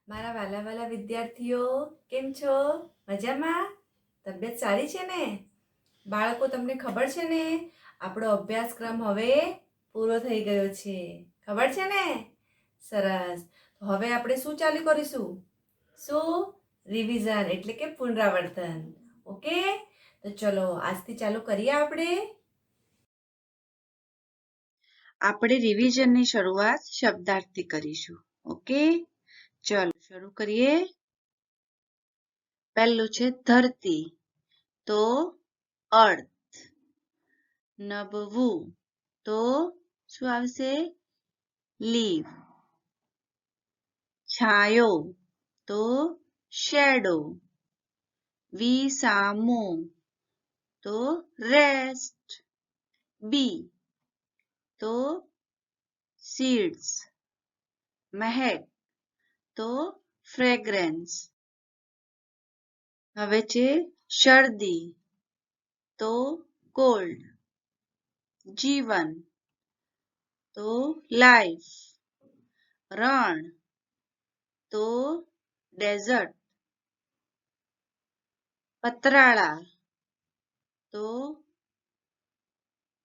મારા વાલા વાલા વિદ્યાર્થીઓ કેમ છો? મજામાં? તબિયત સારી છે ને? બાળકો તમને ખબર છે ને આપણો અભ્યાસક્રમ હવે પૂરો થઈ ગયો છે. ખબર છે ને? સરસ. તો હવે આપણે શું ચાલુ કરીશું? શું? રિવિઝન એટલે કે પુનરાવર્તન. ઓકે? તો ચલો આજથી ચાલુ કરીએ આપણે. આપણે રિવિઝનની શરૂઆત શબ્દાર્થથી કરીશું. ઓકે, ચલો શરૂ કરીએ. પહેલું છે ધરતી, તો અર્થ. નભવું, તો શું આવશે? લીવ. છાયો, તો શેડો. વિસામો, તો રેસ્ટ. બી, તો seeds. મહેક, તો ફ્રેગ્રન્સ. હવે છે શરદી, તો કોલ્ડ. જીવન, તો લાઈફ. રણ, તો ડેઝર્ટ. પતરાળા, તો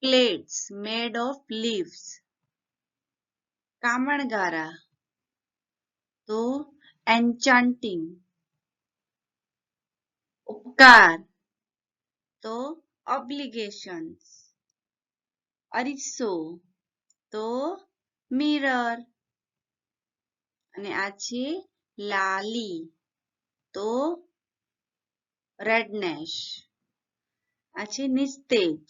plates made of leaves. કામણગારા, તો enchanting. ઉપકાર, તો obligations. અરીસો, તો મિરર. અને આ છે લાલી, તો રેડનેશ. આ છે નિસ્તેજ,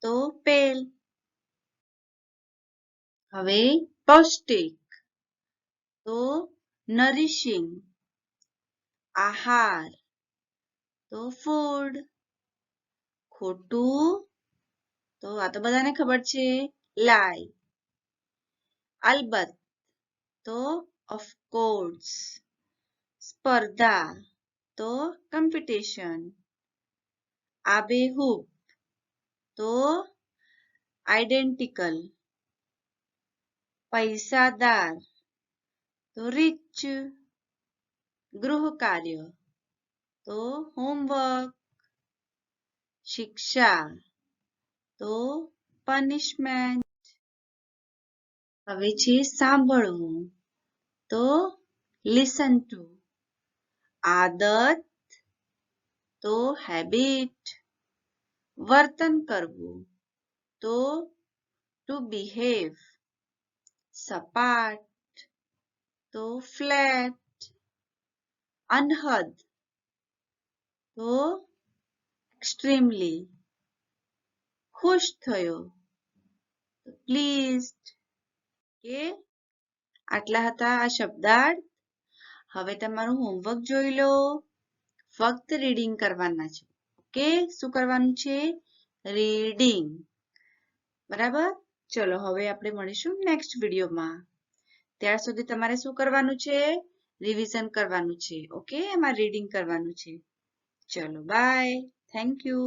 તો પેલ. હવે પૌષ્ટિક, તો નરિશિંગ. આહાર, તો ફૂડ. ખોટું, તો આ તો બધાને ખબર છે, લાય. અલબત્ત, તો ઓફકોર્સ. સ્પર્ધા, તો કોમ્પિટિશન. આબેહૂબ, તો આઇડેન્ટિકલ. પૈસાદાર, તો રીચ. ગૃહ કાર્ય, તો હોમવર્ક. શિક્ષા, તો પનિશમેન્ટ. હવે છે સાંભળવું, તો લિસન ટુ. આદત, તો હેબિટ. વર્તન કરવું, તો ટુ બિહેવ. સપાટ, તો ફ્લેટ. અનહદ, તો એક્સ્ટ્રીમલી. ખુશ થયો, તો પ્લીઝડ. કે આટલા હતા આ શબ્દાર્થ. હવે તમારું હોમવર્ક જોઈ લો. ફક્ત રીડિંગ કરવાના છે. ઓકે, શું કરવાનું છે? રીડિંગ. બરાબર? ચલો હવે આપણે મળીશું નેક્સ્ટ વિડીયોમાં. ત્યાર સુધી તમારે શું કરવાનું છે? રિવિઝન કરવાનું છે. ઓકે, એમાં રીડિંગ કરવાનું છે. ચલો બાય. Thank you.